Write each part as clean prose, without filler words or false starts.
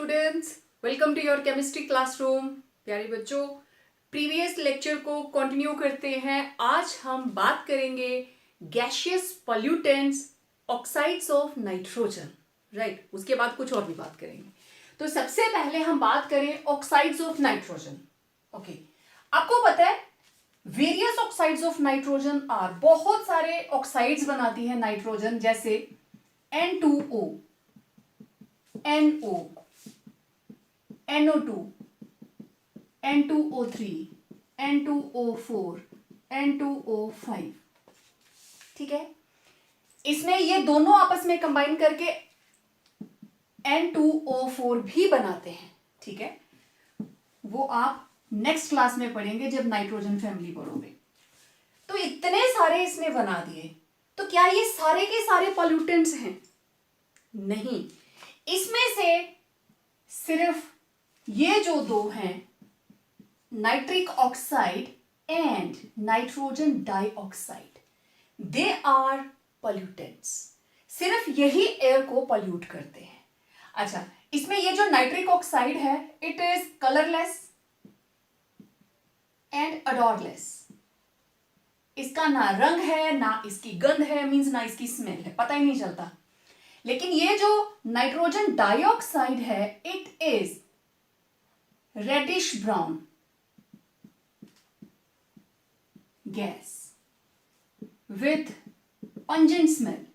Students, welcome to your chemistry classroom. प्यारे बच्चों, previous lecture को कंटिन्यू करते हैं। आज हम बात करेंगे gaseous pollutants, oxides of nitrogen. Right, उसके बाद कुछ और भी बात करेंगे। तो सबसे पहले हम बात करें ऑक्साइड्स ऑफ नाइट्रोजन। ओके, आपको पता है various oxides of nitrogen are, बहुत सारे ऑक्साइड्स बनाती है नाइट्रोजन, जैसे N2O, NO, NO2, N2O3, N2O4, N2O5। ठीक है, इसमें ये दोनों आपस में कंबाइन करके N2O4 भी बनाते हैं। ठीक है, वो आप नेक्स्ट क्लास में पढ़ेंगे जब नाइट्रोजन फैमिली पढ़ोगे। तो इतने सारे इसने बना दिए, तो क्या ये सारे के सारे पॉल्यूटेंट्स हैं? नहीं, इसमें से सिर्फ ये जो दो हैं, nitric oxide and nitrogen dioxide, they are pollutants. सिर्फ यही एयर को पॉल्यूट करते हैं। अच्छा, इसमें ये जो नाइट्रिक ऑक्साइड है, इट इज कलरलेस एंड अडोरलेस। इसका ना रंग है, ना इसकी गंध है, मींस ना इसकी स्मेल है, पता ही नहीं चलता। लेकिन ये जो नाइट्रोजन डाइऑक्साइड है, it is reddish brown gas with pungent smell.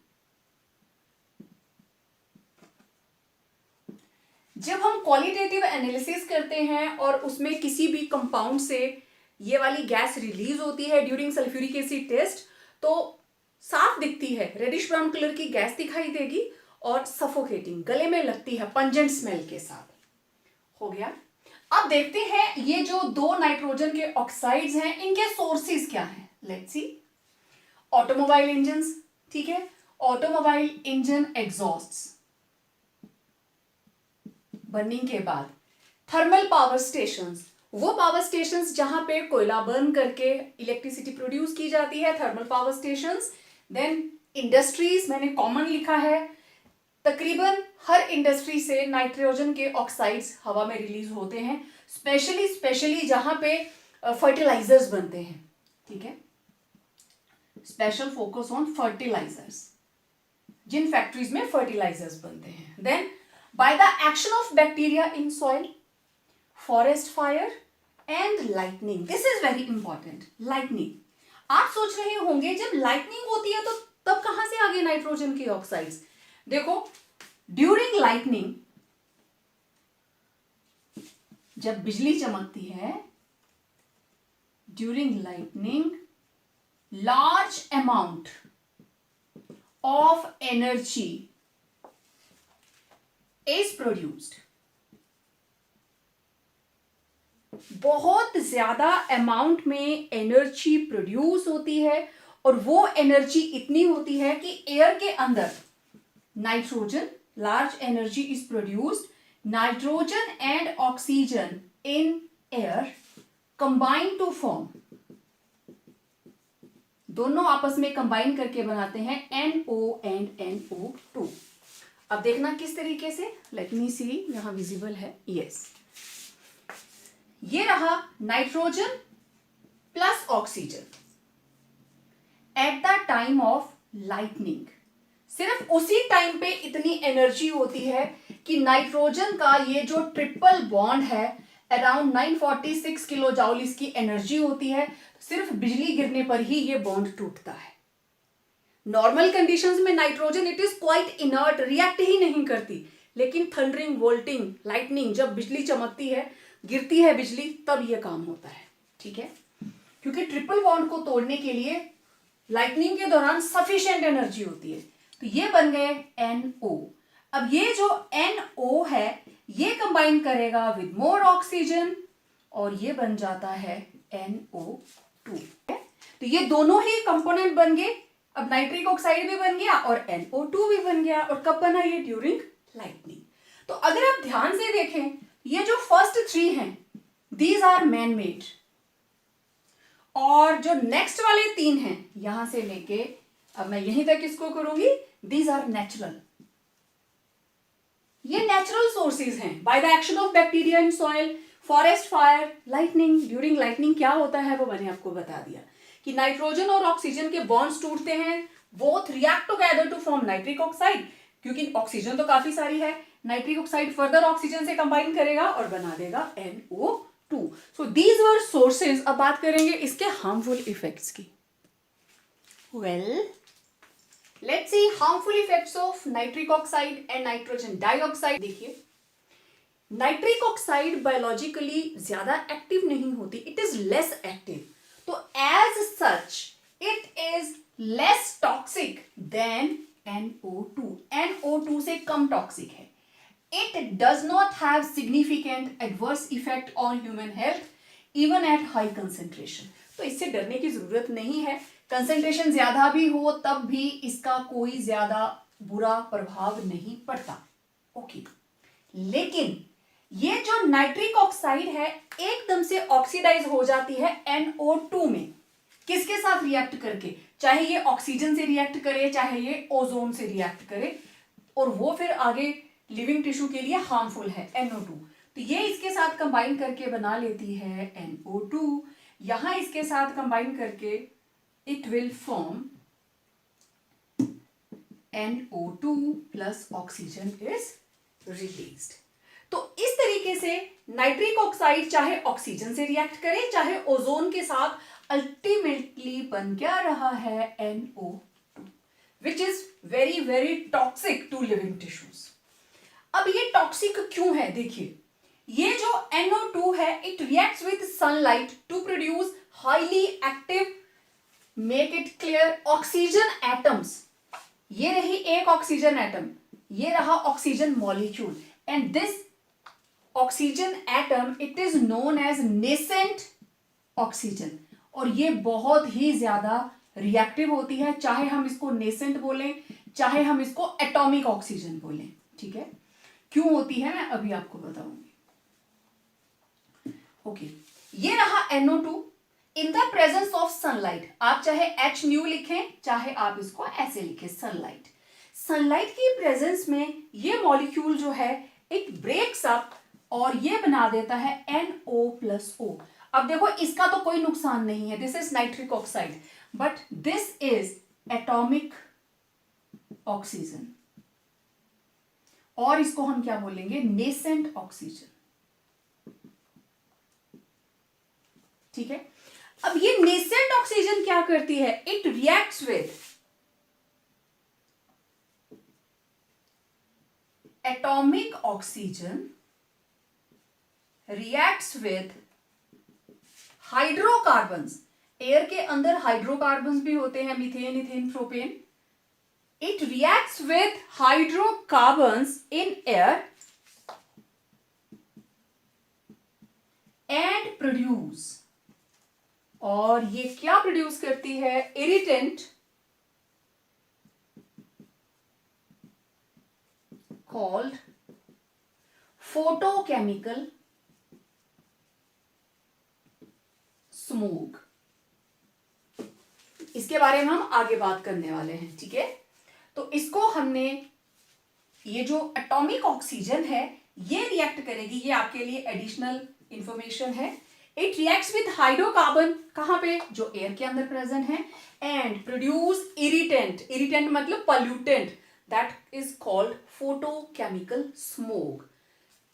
जब हम क्वालिटेटिव एनालिसिस करते हैं और उसमें किसी भी कंपाउंड से ये वाली गैस रिलीज होती है ड्यूरिंग सल्फ्यूरिक एसिड टेस्ट, तो साफ दिखती है, रेडिश ब्राउन कलर की गैस दिखाई देगी और सफोकेटिंग, गले में लगती है पंजेंट स्मेल के साथ। हो गया। अब देखते हैं ये जो दो नाइट्रोजन के ऑक्साइड्स हैं, इनके सोर्सेज क्या हैं। Let's see. ऑटोमोबाइल इंजन्स, ठीक है, ऑटोमोबाइल इंजन एग्जॉस्ट्स बर्निंग के बाद, थर्मल पावर स्टेशंस, वो पावर स्टेशंस जहां पे कोयला बर्न करके इलेक्ट्रिसिटी प्रोड्यूस की जाती है, thermal power stations. Then industries, मैंने कॉमन लिखा है, तकरीबन हर इंडस्ट्री से नाइट्रोजन के ऑक्साइड्स हवा में रिलीज होते हैं, स्पेशली जहां पे फर्टिलाइजर्स बनते हैं। ठीक है, स्पेशल फोकस ऑन फर्टिलाइजर्स, जिन फैक्ट्रीज में फर्टिलाइजर्स बनते हैं। Then by the action of bacteria in soil, forest fire and lightning. This is very important. Lightning, आप सोच रहे होंगे जब लाइटनिंग होती है तो तब कहां से आ गए नाइट्रोजन के ऑक्साइड्स? देखो, ड्यूरिंग लाइटनिंग, जब बिजली चमकती है, during lightning large amount of energy is produced. बहुत ज्यादा अमाउंट में एनर्जी प्रोड्यूस होती है, और वो एनर्जी इतनी होती है कि एयर के अंदर nitrogen, large energy is produced, nitrogen and oxygen in air combine to form, दोनों आपस में कंबाइन करके बनाते हैं NO एंड NO2। अब देखना किस तरीके से, लेट मी सी, यहां विजिबल है, यस। ये रहा nitrogen plus oxygen at the time of lightning. सिर्फ उसी टाइम पे इतनी एनर्जी होती है कि नाइट्रोजन का ये जो ट्रिपल बॉन्ड है, अराउंड 946 किलो जूल इसकी एनर्जी होती है। सिर्फ बिजली गिरने पर ही ये बॉन्ड टूटता है। नॉर्मल कंडीशंस में nitrogen it is quite inert, react ही नहीं करती। लेकिन थंडरिंग, वोल्टिंग, लाइटनिंग, जब बिजली चमकती है, गिरती है बिजली, तब ये काम होता है। ठीक है, क्योंकि ट्रिपल बॉन्ड को तोड़ने के लिए लाइटनिंग के दौरान सफिशिएंट एनर्जी होती है। तो ये बन गए NO। अब ये जो NO है, ये कंबाइन करेगा विद मोर ऑक्सीजन और ये बन जाता है NO2। तो ये दोनों ही कंपोनेंट बन गए। अब नाइट्रिक ऑक्साइड भी बन गया और NO2 भी बन गया। और कब बना ये? During lightning. तो अगर आप ध्यान से देखें, ये जो फर्स्ट थ्री हैं, दीज आर मैन मेड, और जो नेक्स्ट वाले तीन हैं, यहां से लेके अब मैं यहीं तक इसको करूंगी, दीज आर नेचुरल। ये नेचुरल सोर्सेज हैं bye the action of bacteria in soil, forest fire, lightning. During lightning क्या होता है वो मैंने आपको बता दिया कि नाइट्रोजन और ऑक्सीजन के बॉन्ड्स टूटते हैं, both react together to form nitric oxide, क्योंकि ऑक्सीजन तो काफी सारी है, नाइट्रिक ऑक्साइड फर्दर ऑक्सीजन से कंबाइन करेगा और बना देगा NO2। So these were sources. अब बात करेंगे इसके हार्मफुल इफेक्ट्स की। Well, let's see harmful effects of nitric oxide and nitrogen dioxide. देखिए, नाइट्रिक ऑक्साइड बायोलॉजिकली ज्यादा एक्टिव नहीं होती, इट इज लेस एक्टिव, तो as such it is less toxic then NO2। NO2 से कम टॉक्सिक है। It does not have significant adverse effect on human health even at high concentration. तो इससे डरने की जरूरत नहीं है, कंसेंट्रेशन ज्यादा भी हो तब भी इसका कोई ज्यादा बुरा प्रभाव नहीं पड़ता। ओके, लेकिन ये जो नाइट्रिक ऑक्साइड है एकदम से ऑक्सीडाइज हो जाती है NO2 में। किसके साथ रिएक्ट करके? चाहे ये ऑक्सीजन से रिएक्ट करे, चाहे ये ओजोन से रिएक्ट करे, और वो फिर आगे लिविंग टिश्यू के लिए हार्मफुल है NO2। तो ये इसके साथ कंबाइन करके बना लेती है NO2। यहां इसके साथ कंबाइन करके it will form NO2 plus oxygen is released. तो इस तरीके से नाइट्रिक ऑक्साइड चाहे ऑक्सीजन से रिएक्ट करे चाहे ओजोन के साथ, अल्टीमेटली बन क्या रहा है NO2, which is very very toxic to living tissues. अब ये टॉक्सिक क्यों है? देखिए, ये जो NO2 है it reacts with sunlight to produce highly active, make it clear, oxygen atoms. ये रही एक ऑक्सीजन एटम, ये रहा oxygen molecule, and this oxygen atom it is known as nascent oxygen, और ये बहुत ही ज्यादा रिएक्टिव होती है, चाहे हम इसको नेसेंट बोलें चाहे हम इसको एटॉमिक ऑक्सीजन बोलें। ठीक है, क्यों होती है मैं अभी आपको बताऊंगी। ओके, ये रहा NO2 in the presence of sunlight. आप चाहे H न्यू लिखें चाहे आप इसको ऐसे लिखें, सनलाइट। सनलाइट की प्रेजेंस में ये मॉलिक्यूल जो है इट ब्रेक्स अप और ये बना देता है NO+O। अब देखो, इसका तो कोई नुकसान नहीं है, this is nitric oxide, but this is atomic oxygen, और इसको हम क्या बोलेंगे? Nascent oxygen. ठीक है, अब ये नेसेंट ऑक्सीजन क्या करती है? It reacts with atomic oxygen, reacts with hydrocarbons. Air के अंदर हाइड्रोकार्बन्स भी होते हैं, methane, ethane, propane. It reacts with hydrocarbons in air and produce, और ये क्या प्रोड्यूस करती है? Irritant called photochemical smoke. इसके बारे में हम आगे बात करने वाले हैं। ठीक है, तो इसको हमने, ये जो एटॉमिक ऑक्सीजन है ये रिएक्ट करेगी, ये आपके लिए एडिशनल इंफॉर्मेशन है। इट रिएक्ट्स विद हाइड्रोकार्बन, कहां पे? जो एयर के अंदर प्रेजेंट है, एंड प्रोड्यूस इरिटेंट। इरिटेंट मतलब pollutant, that is called photochemical smoke.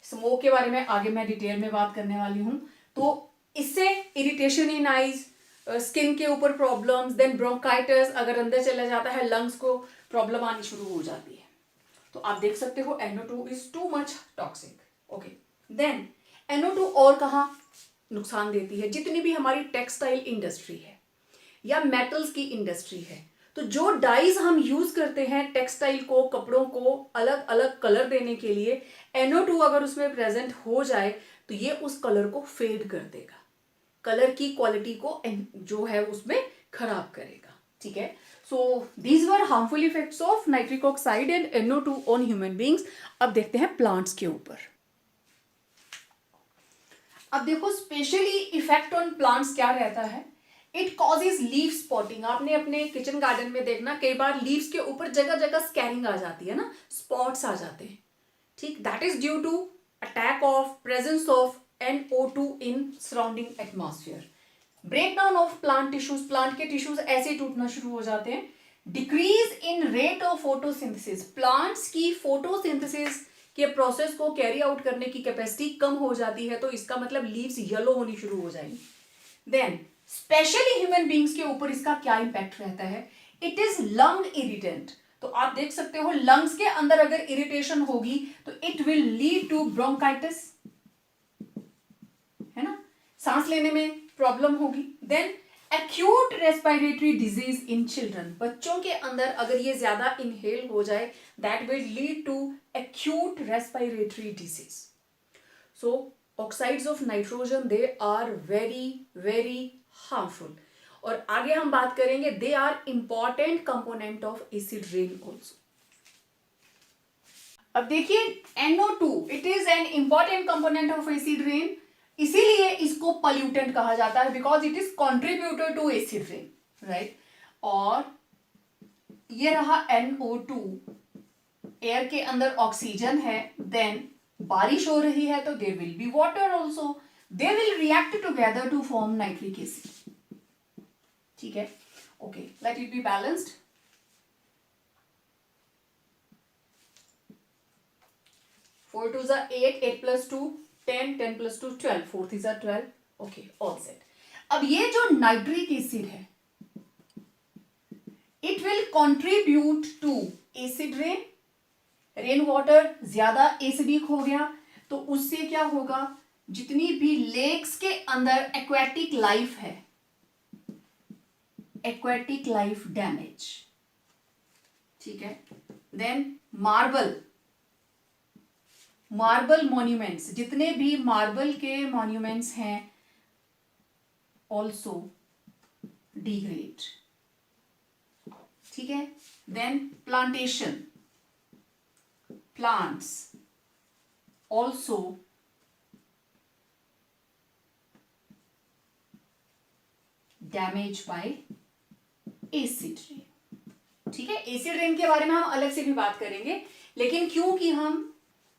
Smoke के बारे में आगे मैं डिटेल में बात करने वाली हूं। तो इससे इरिटेशन इन आईज, स्किन के ऊपर प्रॉब्लम्स, देन ब्रोंकाइटिस, अगर अंदर चला जाता है लंग्स को प्रॉब्लम आनी शुरू हो जाती है। तो आप देख सकते हो NO2 is too much toxic. Okay, then NO2 और कहाँ नुकसान देती है? जितनी भी हमारी टेक्सटाइल इंडस्ट्री है या मेटल्स की इंडस्ट्री है, तो जो डाइज हम यूज करते हैं टेक्सटाइल को, कपड़ों को अलग अलग कलर देने के लिए, NO2 अगर उसमें प्रेजेंट हो जाए तो ये उस कलर को फेड कर देगा, कलर की क्वालिटी को जो है उसमें खराब करेगा। ठीक है, सो these were harmful effects of nitric oxide and NO2 on human beings. अब देखते हैं प्लांट्स के ऊपर। अब देखो, स्पेशली इफेक्ट ऑन प्लांट्स क्या रहता है? It causes leaf spotting. आपने अपने किचन गार्डन में देखना, कई बार लीव्स के ऊपर जगह जगह स्कैरिंग आ जाती है ना, स्पॉट्स आ जाते हैं। ठीक, that is due to attack of presence of NO2 in surrounding atmosphere. Breakdown of plant tissues, plant के टिश्यूज ऐसे टूटना शुरू हो जाते हैं। Decrease in rate of photosynthesis, plants की फोटोसिंथेसिस के प्रोसेस को कैरी आउट करने की कैपेसिटी कम हो जाती है, तो इसका मतलब लीव्स येलो होनी शुरू हो जाएंगी। देन स्पेशली ह्यूमन बींग्स के ऊपर इसका क्या इंपैक्ट रहता है? It is lung irritant. तो आप देख सकते हो लंग्स के अंदर अगर इरिटेशन होगी तो it will lead to bronchitis, है ना, सांस लेने में प्रॉब्लम होगी। Then acute respiratory disease in children, बच्चों के अंदर अगर ये ज्यादा इनहेल हो जाए that will lead to acute respiratory disease. So oxides of nitrogen they are very very harmful. और आगे हम बात करेंगे they are important component of acid rain also. अब देखिए NO2 it is an important component of acid rain, इसीलिए इसको pollutant कहा जाता है because it is contributor to acid rain, right. और ये रहा NO2, एयर के अंदर ऑक्सीजन है, देन बारिश हो रही है तो there will be water also, they will react together to form nitric acid, ठीक है। Okay, let it be balanced. 4 2s are 8, 8 plus 2 10, 10 plus 2 12, 4 3s are 12. Okay, all set. अब ये जो नाइट्रिक एसिड है it will contribute to acid rain, rain water ज्यादा acidic हो गया तो उससे क्या होगा, जितनी भी लेक्स के अंदर एक्वेटिक लाइफ है, एक्वेटिक लाइफ डैमेज, ठीक है। देन मार्बल मॉन्यूमेंट्स, जितने भी मार्बल के मॉन्यूमेंट्स हैं ऑल्सो डिग्रेड, ठीक है। Then plantation, plants also damage by acid rain, ठीक है। एसिड रेन के बारे में हम अलग से भी बात करेंगे, लेकिन क्योंकि हम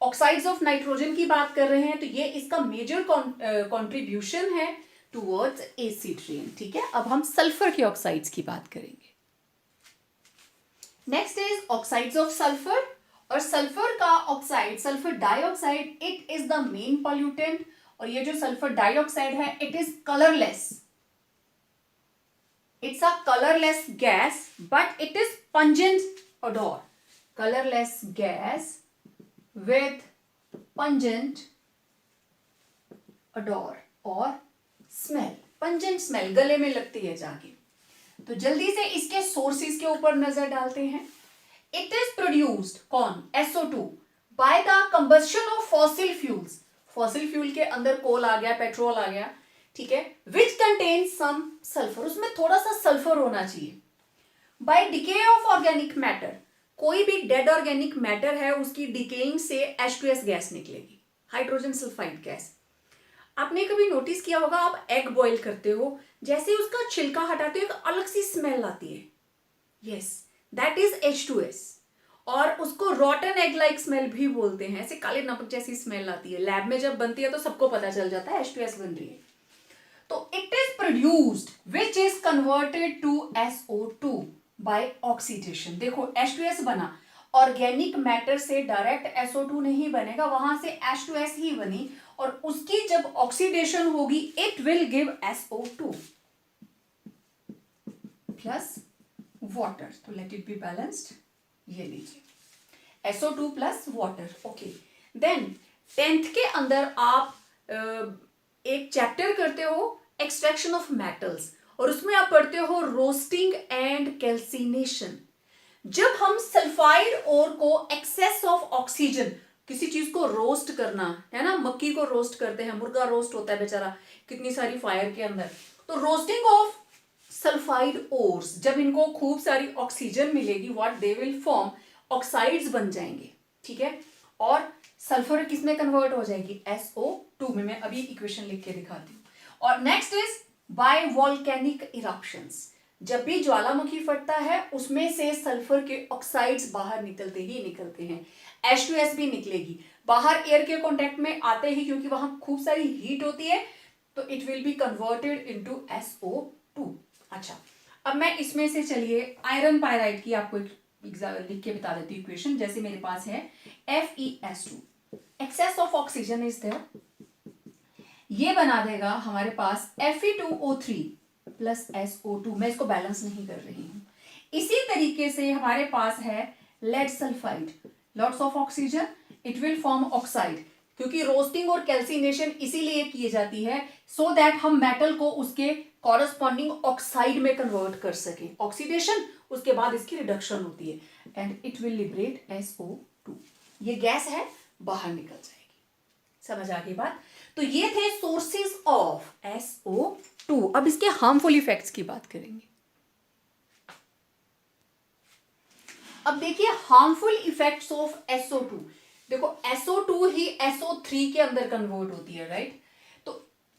ऑक्साइड्स ऑफ नाइट्रोजन की बात कर रहे हैं तो ये इसका मेजर कंट्रीब्यूशन है टुवर्ड्स एसिड रेन, ठीक है। अब हम सल्फर के ऑक्साइड्स की बात करेंगे। Next is oxides of sulphur, और सल्फर का oxide, sulphur dioxide, it is the main pollutant. और ये जो सल्फर डाइऑक्साइड है it is colourless, it's a colourless gas but it is pungent odor, colorless gas with pungent odor or smell, pungent smell, गले में लगती है जाके। तो जल्दी से इसके सोर्सेस के ऊपर नजर डालते हैं। इट इज प्रोड्यूस्ड, कौन? SO2 by the combustion of fossil fuels, fossil fuel के अंदर कोल आ गया, पेट्रोल आ गया, ठीक है, विच कंटेन्स सम सल्फर, उसमें थोड़ा सा सल्फर होना चाहिए। By decay of organic matter, कोई भी डेड ऑर्गेनिक मैटर है उसकी डिकेइंग से H2S गैस निकलेगी, हाइड्रोजन सल्फाइड गैस। आपने कभी नोटिस किया होगा, आप एग बॉईल करते हो, जैसे उसका छिलका हटाते हो एक अलग सी स्मेल आती है, यस दैट इज H2S। और उसको रॉटन एग लाइक स्मेल भी बोलते हैं, ऐसे काले नमक जैसी स्मेल आती है। लैब में जब बनती है तो सबको पता चल जाता है H2S बन रही है। तो it is produced which is converted to SO2 by oxidation. देखो H2S बना, ऑर्गेनिक मैटर से डायरेक्ट SO2 नहीं बनेगा, वहां से H2S ही बनी, और उसकी जब ऑक्सीडेशन होगी it will give SO2 plus water. तो लेट इट बी बैलेंस्ड, ये लीजिए SO2 plus water. Okay, then 10th के अंदर आप एक चैप्टर करते हो एक्सट्रैक्शन ऑफ मेटल्स, और उसमें आप पढ़ते हो रोस्टिंग एंड कैल्सिनेशन। जब हम सल्फाइड ओर को एक्सेस ऑफ ऑक्सीजन, किसी चीज को रोस्ट करना है ना, मक्की को रोस्ट करते हैं, मुर्गा रोस्ट होता है बेचारा कितनी सारी फायर के अंदर, तो रोस्टिंग ऑफ सल्फाइड ओर्स, जब इनको खूब सारी ऑक्सीजन मिलेगी what they will form, oxides बन जाएंगे, ठीक है। और सल्फर किसमें कन्वर्ट हो जाएगी? SO2 में। मैं अभी इक्वेशन लिख के दिखाती हूँ। और next is by volcanic eruptions, जब भी ज्वालामुखी फटता है उसमें से सल्फर के ऑक्साइड्स बाहर निकलते ही निकलते हैं। H2S भी निकलेगी बाहर एयर के कांटेक्ट में आते ही, क्योंकि वहां खूब सारी हीट होती है, तो it will be converted into SO2। अच्छा, अब मैं इसमें से चलिए आयरन पायराइड की आपको लिख के बता देती हूँ इक्वेशन। जैसे मेरे पास है FeS2, excess of oxygen is there, ये बना देगा हमारे पास Fe2O3 प्लस SO2। मैं इसको बैलेंस नहीं कर रही हूं। इसी तरीके से हमारे पास है lead sulphide, lots of oxygen, it will form oxide, क्योंकि रोस्टिंग और कैल्सिनेशन इसीलिए की जाती है सो दैट हम मेटल को उसके कॉरस्पॉन्डिंग ऑक्साइड में कन्वर्ट कर सके। ऑक्सीडेशन, उसके बाद इसकी रिडक्शन होती है and it will liberate SO2। ये गैस है, बाहर निकल जाएगी। समझ आ गई बात? तो ये थे सोर्सेज ऑफ SO2। अब इसके हार्मफुल इफेक्ट्स की बात करेंगे। अब देखिए हार्मफुल इफेक्ट्स ऑफ SO2। देखो SO2 ही SO3 के अंदर कन्वर्ट होती है, राइट? तो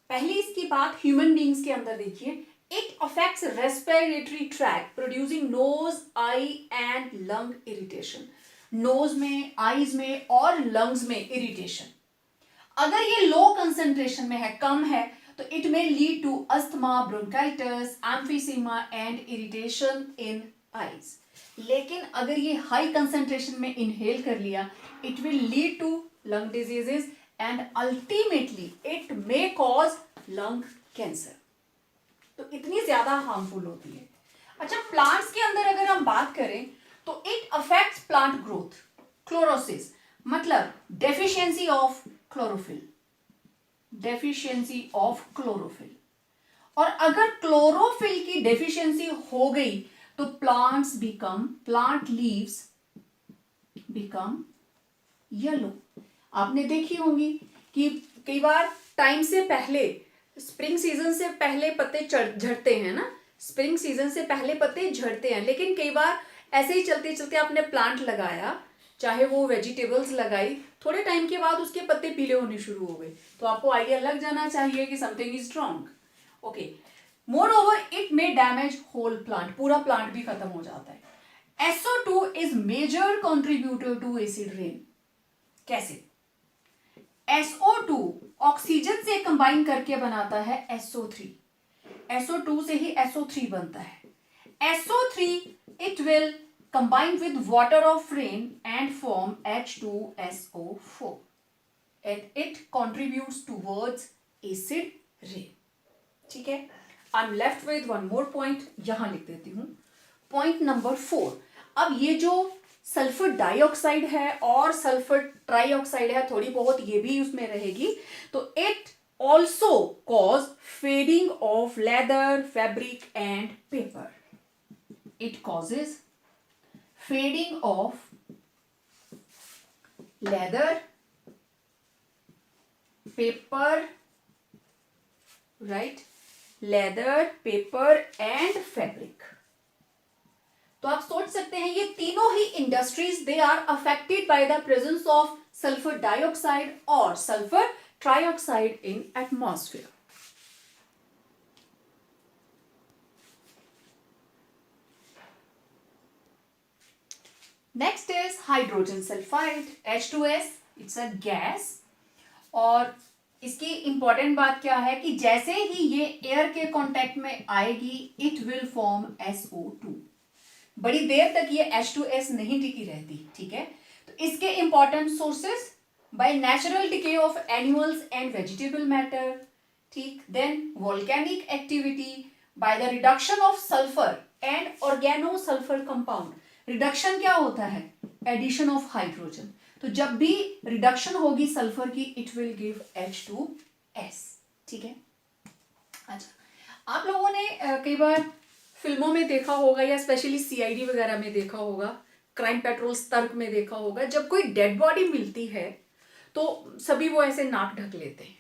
पहली इसकी बात ह्यूमन बींग्स के अंदर देखिए, it affects respiratory tract producing nose, eye and lung irritation. Nose में, आईज में और लंग्स में इरिटेशन। अगर ये लो कंसेंट्रेशन में है, कम है, तो it may lead to asthma, bronchitis, emphysema and irritation in eyes. लेकिन अगर ये हाई कंसेंट्रेशन में इनहेल कर लिया, it will lead to lung diseases and ultimately it may cause lung cancer. तो इतनी ज्यादा हार्मफुल होती है। अच्छा, प्लांट्स के अंदर अगर हम बात करें तो it affects plant growth. Chlorosis मतलब deficiency of chlorophyll, deficiency of chlorophyll. और अगर क्लोरोफिल की डेफिशिएंसी हो गई तो प्लांट लीव्स बिकम येलो। आपने देखी होंगी कि कई बार टाइम से पहले, स्प्रिंग सीजन से पहले पत्ते झड़ते हैं ना, स्प्रिंग सीजन से पहले पत्ते झड़ते हैं, लेकिन कई बार ऐसे ही चलते चलते आपने प्लांट लगाया, चाहे वो वेजिटेबल्स लगाई, थोड़े टाइम के बाद उसके पत्ते पीले होने शुरू हो गए, तो आपको आइडिया लग जाना चाहिए कि something is wrong. Okay, moreover it may damage whole plant, पूरा प्लांट भी खत्म हो जाता है। SO2 is major contributor to acid rain. कैसे? SO2 ऑक्सीजन से कंबाइन करके बनाता है SO3, SO2 से ही SO3 बनता है। SO3 it will combine with water of rain and form H2SO4 and it contributes towards acid rain। ठीक है, I'm left with one more point, यहां लिख देती हूं, पॉइंट नंबर 4। अब ये जो सल्फर डाइऑक्साइड है और सल्फर ट्राइऑक्साइड है, थोड़ी बहुत ये भी उसमें रहेगी, तो it also cause fading of leather, fabric and paper. It causes fading of leather, paper, right, leather, paper and fabric. तो आप सोच सकते हैं ये तीनों ही industries they are affected by the presence of sulphur dioxide और sulphur trioxide in atmosphere. Next is hydrogen sulphide, H2S। It's a gas, और इसकी इंपॉर्टेंट बात क्या है कि जैसे ही ये एयर के कांटेक्ट में आएगी इट विल फॉर्म SO2। बड़ी देर तक ये H2S नहीं टिकी रहती, ठीक है? तो इसके important sources, by natural decay of animals and vegetable matter, ठीक, then volcanic activity, by the reduction of sulphur and organo sulphur compound. Reduction क्या होता है? Addition of hydrogen. तो जब भी रिडक्शन होगी सल्फर की इट विल गिव H2S, ठीक है? अच्छा, आप लोगों ने कई बार फिल्मों में देखा होगा या स्पेशली CID वगैरह में देखा होगा, क्राइम पेट्रोल तर्क में देखा होगा, जब कोई डेड बॉडी मिलती है तो सभी वो ऐसे नाक ढक लेते हैं।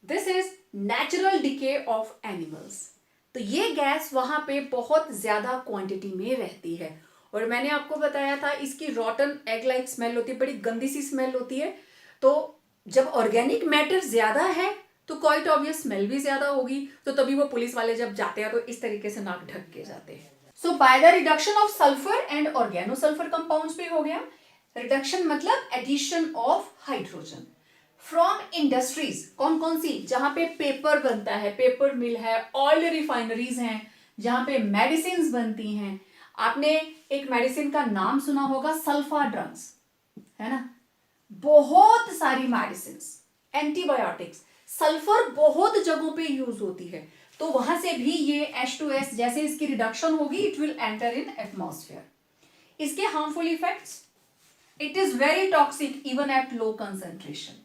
This is natural decay of animals. तो ये गैस वहां पे बहुत ज्यादा क्वांटिटी में रहती है, और मैंने आपको बताया था इसकी रॉटन एग लाइक स्मेल होती है, बड़ी गंदी सी स्मेल होती है। तो जब ऑर्गेनिक मैटर ज्यादा है तो क्वाइट ऑब्वियस स्मेल भी ज्यादा होगी, तो तभी वो पुलिस वाले जब जाते हैं तो इस तरीके से नाक ढक के जाते हैं। So by the reduction of sulphur and organosulphur compounds भी हो गया। रिडक्शन मतलब addition of hydrogen from industries, कौन कौन सी, जहां पे पेपर बनता है, पेपर मिल है, ऑयल रिफाइनरीज हैं, जहां पे मेडिसिन बनती हैं। आपने एक मेडिसिन का नाम सुना होगा सल्फा ड्रग्स, है ना, बहुत सारी मेडिसिन, एंटीबायोटिक्स, सल्फर बहुत जगहों पे यूज होती है, तो वहां से भी ये H2S जैसे इसकी रिडक्शन होगी it will enter in atmosphere. इसके harmful effects, it is very toxic even at low concentration.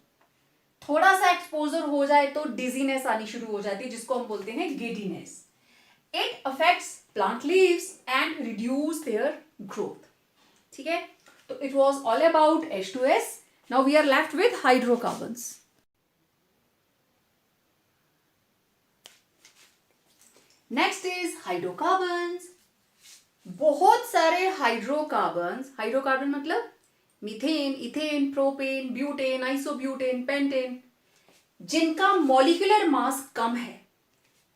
थोड़ा सा एक्सपोजर हो जाए तो डिजीनेस आनी शुरू हो जाती है, जिसको हम बोलते हैं giddiness. It affects plant leaves and reduce their growth. ठीक है, तो it was all about H2S. Now we are left with hydrocarbons. Next is hydrocarbons. बहुत सारे हाइड्रोकार्बन्स, हाइड्रोकार्बन मतलब methane, ethane, propane, butane, isobutane, pentane, जिनका molecular mass कम है,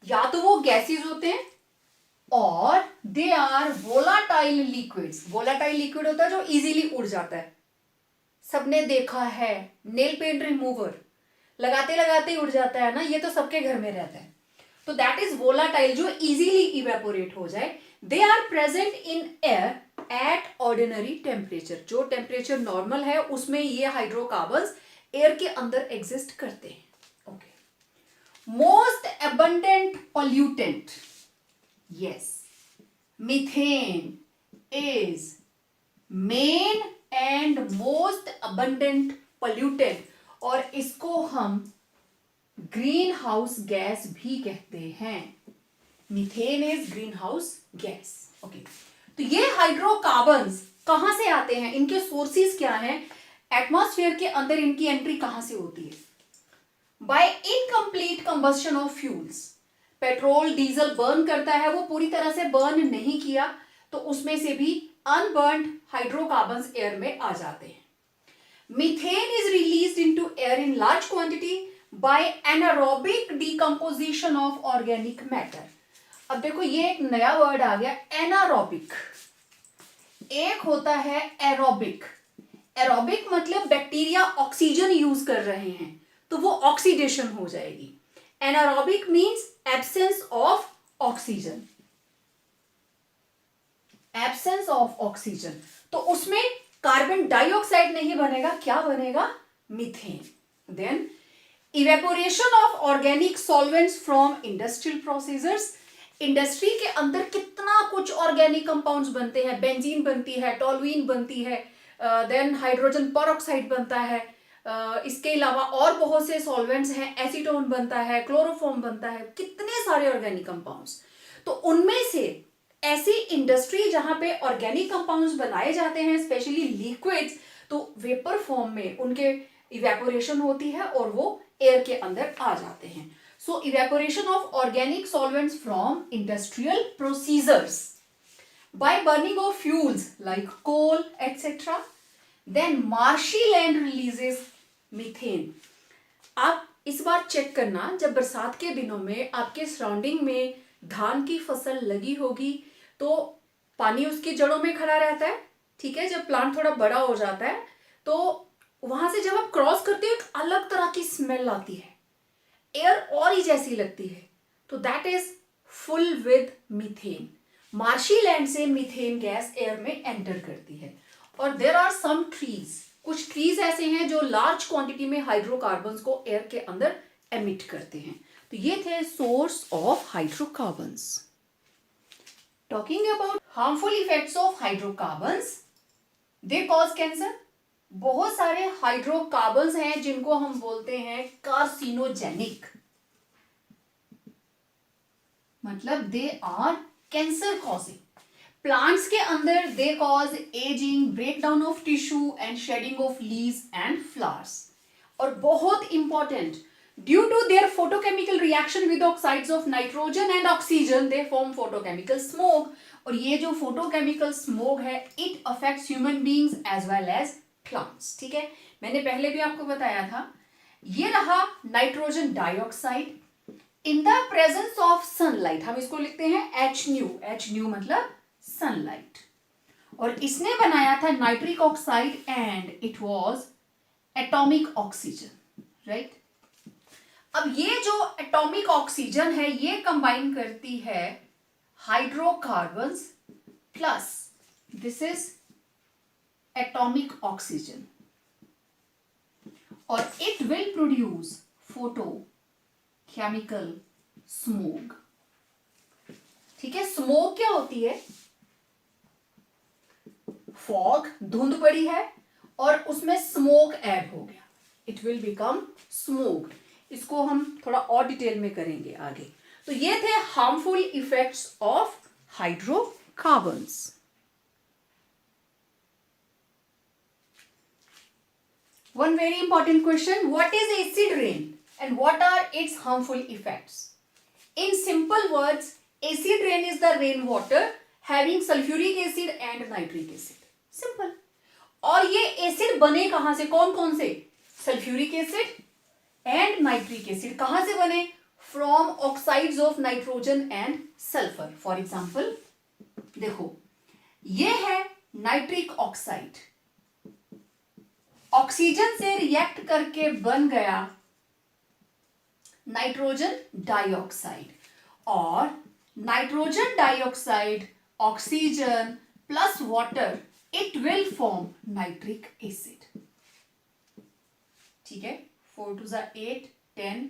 या तो वो गैसेज होते हैं और they are volatile liquids. Volatile liquid होता है जो इजीली उड़ जाता है, सबने देखा है, नेल पेंट रिमूवर लगाते लगाते उड़ जाता है ना, ये तो सबके घर में रहता है। तो दैट इज वोलाटाइल, जो इजीली इवेपोरेट हो जाए। They are present in air at ordinary temperature, जो टेम्परेचर नॉर्मल है उसमें ये हाइड्रोकार्बन्स एयर के अंदर एग्जिस्ट करते हैं। Okay, most abundant pollutant, yes, methane is main and most abundant pollutant, और इसको हम ग्रीन हाउस गैस भी कहते हैं। Methane is green house gas. Okay, तो ये हाइड्रोकार्बन्स कहां से आते हैं, इनके सोर्सेज क्या हैं, एटमॉस्फेयर के अंदर इनकी एंट्री कहां से होती है? By incomplete combustion of fuels. Petrol diesel burn करता है, वो पूरी तरह से बर्न नहीं किया तो उसमें से भी अनबर्न्ड हाइड्रोकार्बन्स एयर में आ जाते हैं। Methane is released into air in large quantity by anaerobic decomposition of organic matter. अब देखो ये एक नया वर्ड आ गया, एनारोबिक। एक होता है एरोबिक। एरोबिक मतलब बैक्टीरिया ऑक्सीजन यूज कर रहे हैं तो वो ऑक्सीडेशन हो जाएगी। Anaerobic means absence of oxygen, absence of oxygen, तो उसमें कार्बन डाइऑक्साइड नहीं बनेगा, क्या बनेगा? Methane. Then evaporation of organic solvents from industrial processors. Industry के अंदर कितना कुछ ऑर्गेनिक कंपाउंड्स बनते हैं, बेंजीन बनती है, टोलुइन बनती है, देन हाइड्रोजन पेरोक्साइड बनता है, इसके अलावा और बहुत से सॉल्वेंट्स हैं, एसीटोन बनता है, क्लोरोफॉर्म बनता है, कितने सारे ऑर्गेनिक कंपाउंड्स। तो उनमें से ऐसी इंडस्ट्री जहां पे ऑर्गेनिक कंपाउंड्स बनाए जाते हैं, स्पेशली लिक्विड्स, तो वेपर फॉर्म में उनके इवेपोरेशन होती है और वो एयर के अंदर आ जाते हैं। So evaporation of organic solvents from industrial procedures by burning of fuels like coal etc. Then marshy land releases methane. आप इस बार चेक करना, जब बरसात के दिनों में आपके सराउंडिंग में धान की फसल लगी होगी तो पानी उसकी जड़ों में खड़ा रहता है, ठीक है। जब प्लांट थोड़ा बड़ा हो जाता है तो वहां से जब आप क्रॉस करते हो एक अलग तरह की स्मेल आती है, एयर और ही जैसी लगती है, तो that is full with methane. Marshy land से मीथेन गैस एयर में एंटर करती है। और देयर आर सम ट्रीज, कुछ ट्रीज ऐसे हैं जो लार्ज क्वांटिटी में हाइड्रोकार्बन्स को एयर के अंदर एमिट करते हैं। तो ये थे source of hydrocarbons. Talking about harmful effects of hydrocarbons, they cause cancer. बहुत सारे हाइड्रोकार्बन्स हैं जिनको हम बोलते हैं कार्सिनोजेनिक, मतलब they are cancer causing. Plants के अंदर they cause ageing, breakdown of tissue and shedding of leaves and flowers. और बहुत important, due to their photochemical reaction with oxides of nitrogen and oxygen they form photochemical smoke. और ये जो photochemical smoke है it affects human beings as well as plants, ठीक है। मैंने पहले भी आपको बताया था ये रहा nitrogen dioxide in the presence of sunlight, हम इसको लिखते हैं एच न्यू मतलब सनलाइट, और इसने बनाया था nitric oxide and it was atomic oxygen, right. अब ये जो एटॉमिक ऑक्सीजन है ये कंबाइन करती है hydrocarbons plus this is atomic oxygen, और it will produce photo chemical smoke. ठीक है, स्मोक क्या होती है? फॉग, धुंध पड़ी है और उसमें स्मोक ऐड हो गया, इट विल बिकम स्मोक। इसको हम थोड़ा और डिटेल में करेंगे आगे। तो ये थे harmful effects of hydrocarbons. One very important question, what is acid rain and what are its harmful effects? In simple words, acid rain is the rainwater having sulfuric acid and nitric acid. Simple. और ये acid बने कहां से? कौन कौन से? Sulphuric acid and nitric acid. कहां से बने? From oxides of nitrogen and sulphur. For example देखो, ये है नाइट्रिक ऑक्साइड, ऑक्सीजन से रिएक्ट करके बन गया नाइट्रोजन डाइऑक्साइड, और nitrogen dioxide oxygen plus water it will form nitric acid. ठीक है, 4 2 8 10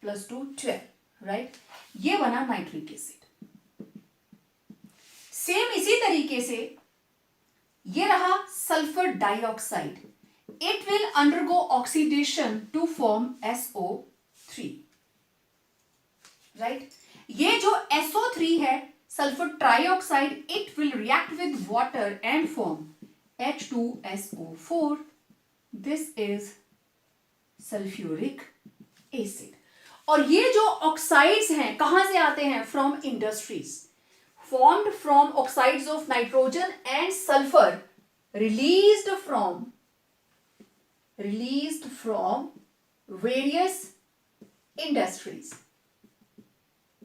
प्लस 2 12, राइट। ये बना नाइट्रिक एसिड। सेम इसी तरीके से ये रहा sulphur dioxide, it will undergo oxidation to form SO3, right? ये जो SO3 है sulphur trioxide, it will react with water and form H2SO4. This is sulfuric acid. और ये जो ऑक्साइड्स हैं कहां से आते हैं? From industries, formed from oxides of nitrogen and sulfur released from various industries.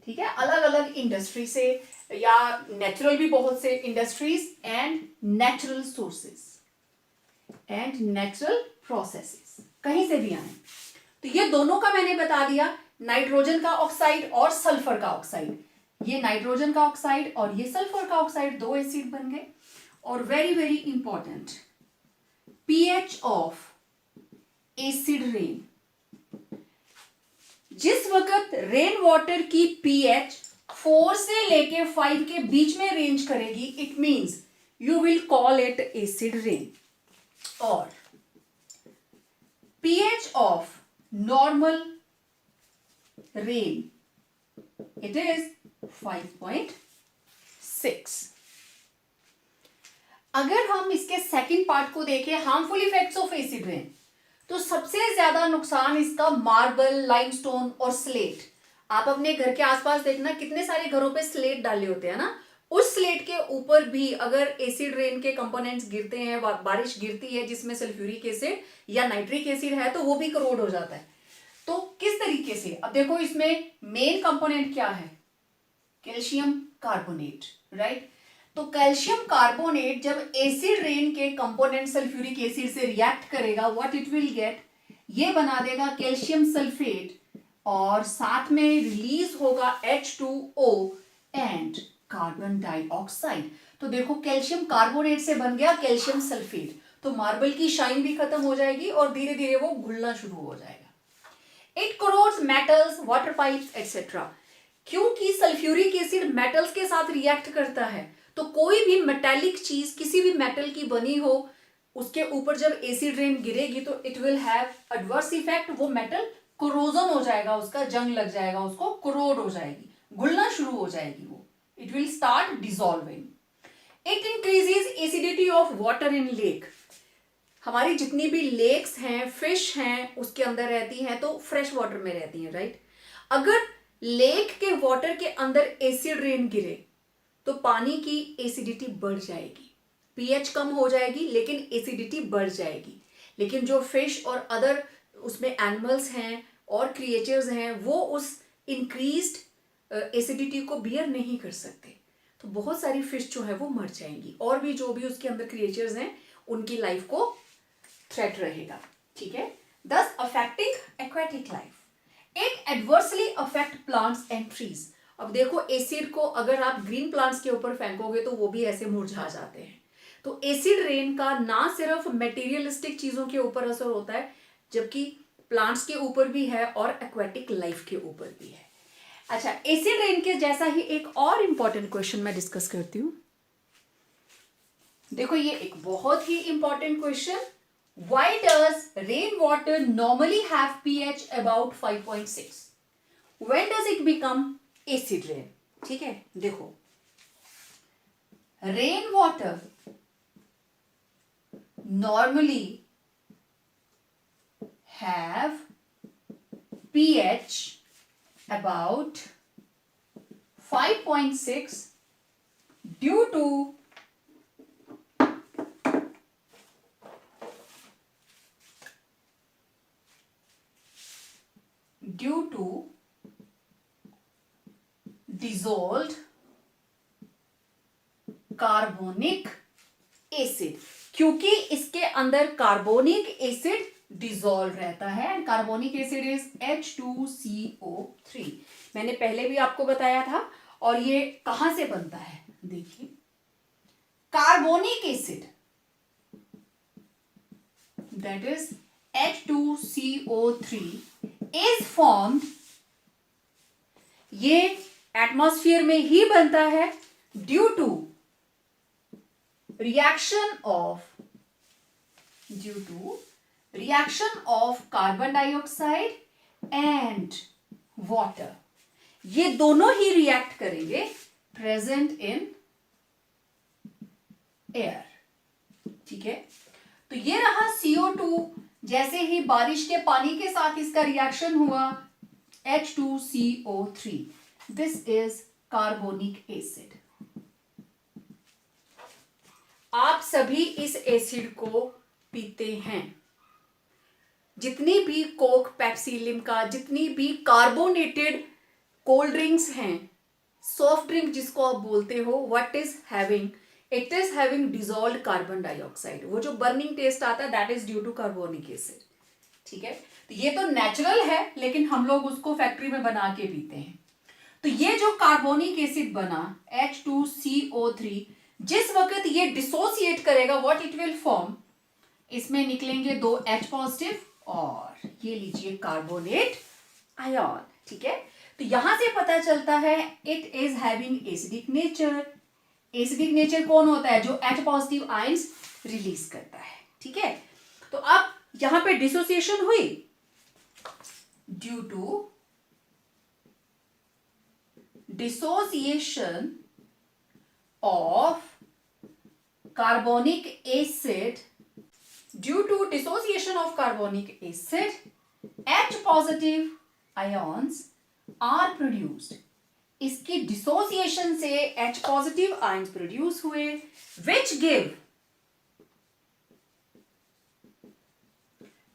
ठीक है, अलग अलग इंडस्ट्री से या नेचुरल भी बहुत से industries and natural sources and natural processes, कहीं से भी आए। तो ये दोनों का मैंने बता दिया, नाइट्रोजन का ऑक्साइड और सल्फर का ऑक्साइड। ये नाइट्रोजन का ऑक्साइड और ये सल्फर का ऑक्साइड, दो एसिड बन गए। और very very important, pH of acid rain, जिस वक्त रेन वाटर की पीएच 4 से लेके 5 के बीच में रेंज करेगी, it means you will call it acid rain. और pH of normal rain, it is 5.6। अगर हम इसके सेकंड पार्ट को देखें, harmful effects of acid rain, तो सबसे ज्यादा नुकसान इसका मार्बल, लाइमस्टोन और स्लेट। आप अपने घर के आसपास देखना, कितने सारे घरों पे स्लेट डाले होते हैं ना, उस स्लेट के ऊपर भी अगर एसिड रेन के कंपोनेंट्स गिरते हैं, बारिश गिरती है जिसमें सल्फ्यूरिक एसिड या नाइट्रिक एसिड है, तो वो भी करोड हो जाता है। तो किस तरीके से? अब देखो, इसमें मेन कंपोनेंट क्या है? Calcium carbonate, right. तो कैल्शियम कार्बोनेट जब एसिड रेन के कंपोनेंट सल्फ्यूरिक एसिड से रिएक्ट करेगा, व्हाट इट विल गेट, ये बना देगा कैल्शियम सल्फेट, और साथ में रिलीज होगा H2O एंड कार्बन डाइऑक्साइड। तो देखो, कैल्शियम कार्बोनेट से बन गया कैल्शियम सल्फेट, तो मार्बल की शाइन भी खत्म हो जाएगी और धीरे धीरे वो घुलना शुरू हो जाएगा। It crores metals, water pipes etcetera. क्योंकि सल्फ्यूरिक एसिड मेटल्स के साथ रिएक्ट करता है, तो कोई भी मेटेलिक चीज, किसी भी मेटल की बनी हो, उसके ऊपर जब एसिड रेन गिरेगी तो it will have adverse effect. वो मेटल कोरोजन हो जाएगा, उसका जंग लग जाएगा, उसको कोरोड हो जाएगी, घुलना शुरू हो जाएगी, वो it will start dissolving. It increases acidity of water in lake. हमारी जितनी भी लेक्स हैं, फिश हैं, उसके अंदर रहती हैं, तो फ्रेश वाटर में रहती हैं, राइट। अगर लेक के वाटर के अंदर एसिड रेन गिरे तो पानी की एसिडिटी बढ़ जाएगी, पीएच कम हो जाएगी, लेकिन एसिडिटी बढ़ जाएगी। लेकिन जो फिश और अदर उसमें एनिमल्स हैं और क्रिएचर्स हैं, वो उस इंक्रीज्ड एसिडिटी को बियर नहीं कर सकते, तो बहुत सारी फिश जो है वो मर जाएंगी, और भी जो भी उसके अंदर क्रिएचर्स हैं उनकी लाइफ को थ्रेट रहेगा, ठीक है। दस affecting aquatic life, it adversely affect plants and trees. अब देखो एसिड को अगर आप ग्रीन प्लांट्स के ऊपर फेंकोगे तो वो भी ऐसे मुरझा जाते हैं। तो एसिड रेन का ना सिर्फ मटेरियलिस्टिक चीजों के ऊपर असर होता है, जबकि प्लांट्स के ऊपर भी है और एक्वेटिक लाइफ के ऊपर भी है। अच्छा, एसिड रेन के जैसा ही एक और इंपॉर्टेंट क्वेश्चन मैं डिस्कस करती हूं। देखो ये एक बहुत ही important question, why does rainwater normally have pH about 5.6? When does it become acid rain? ठीक है, देखो rainwater normally have pH about 5.6 due to dissolved carbonic acid, क्योंकि इसके अंदर कार्बोनिक एसिड डिसॉल्व रहता है and carbonic acid is H2CO3। मैंने पहले भी आपको बताया था। और ये कहां से बनता है, देखिए carbonic acid that is H2CO3 is formed, ये एटमॉस्फेयर में ही बनता है due to reaction of carbon dioxide and water. ये दोनों ही रिएक्ट करेंगे प्रेजेंट इन एयर, ठीक है। तो ये रहा CO2, जैसे ही बारिश के पानी के साथ इसका रिएक्शन हुआ H2CO3, this is carbonic acid. आप सभी इस एसिड को पीते हैं। जितनी भी कोक, पेप्सी, लिम्का, जितनी भी कार्बोनेटेड कोल्ड ड्रिंक्स हैं, सॉफ्ट ड्रिंक जिसको आप बोलते हो, what is having, it is having dissolved carbon dioxide. वो जो बर्निंग टेस्ट आता है that is due to carbonic acid, ठीक है। तो ये तो नेचुरल है, लेकिन हम लोग उसको फैक्ट्री में बना के पीते हैं। तो ये जो कार्बोनिक एसिड बना H2CO3, जिस वक्त ये डिसोसिएट करेगा, व्हाट इट विल फॉर्म, इसमें निकलेंगे दो H पॉजिटिव और ये लीजिए कार्बोनेट आयन, ठीक है। तो यहां से पता चलता है it is having acidic nature. Acidic nature कौन होता है, जो H पॉजिटिव आयंस रिलीज करता है, ठीक है। तो अब यहां पे डिसोसिएशन हुई due to dissociation of carbonic acid, due to dissociation of carbonic acid, H positive ions are produced. इसकी dissociation से H positive ions produce हुए, which give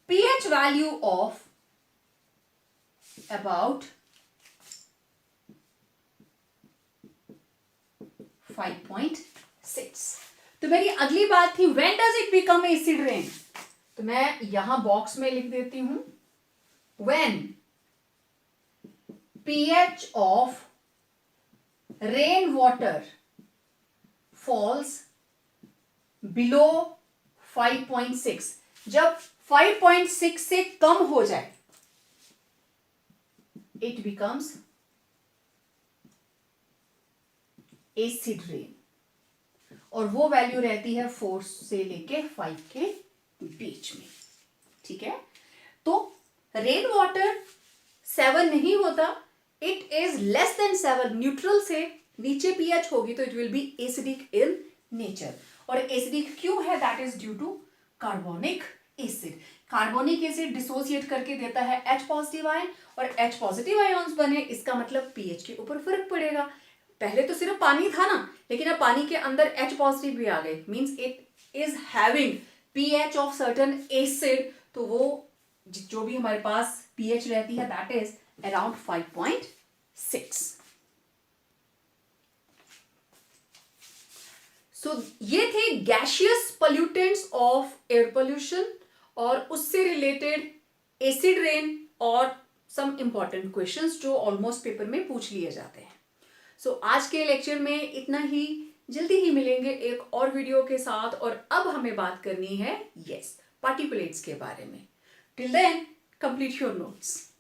pH value of about 5.6। तो मेरी अगली बात थी when does it become acid rain, तो मैं यहां बॉक्स में लिख देती हूं when pH of rain water falls below 5.6। जब 5.6 से कम हो जाए इट बिकम्स एसिड रेन, और वो वैल्यू रहती है 4 से लेके 5 के बीच में, ठीक है। तो रेन वाटर 7 नहीं होता, it is less than 7, neutral से नीचे pH होगी तो it will be acidic in nature. और एसिडिक क्यों है, that is due to carbonic acid. Carbonic acid dissociate करके देता है H पॉजिटिव आयन, और H पॉजिटिव आयन्स बने, इसका मतलब pH के ऊपर फर्क पड़ेगा। पहले तो सिर्फ पानी था ना, लेकिन अब पानी के अंदर H पॉजिटिव भी आ गए, means it is having pH of certain acid, तो वो जो भी हमारे पास pH रहती है दैट इज अराउंड 5.6। सो ये थे gaseous pollutants of air pollution और उससे रिलेटेड एसिड रेन और सम इंपॉर्टेंट क्वेश्चंस जो ऑलमोस्ट पेपर में पूछ लिए जाते हैं। सो आज के लेक्चर में इतना ही, जल्दी ही मिलेंगे एक और वीडियो के साथ। और अब हमें बात करनी है पार्टिकुलेट्स के बारे में। Till then complete your notes.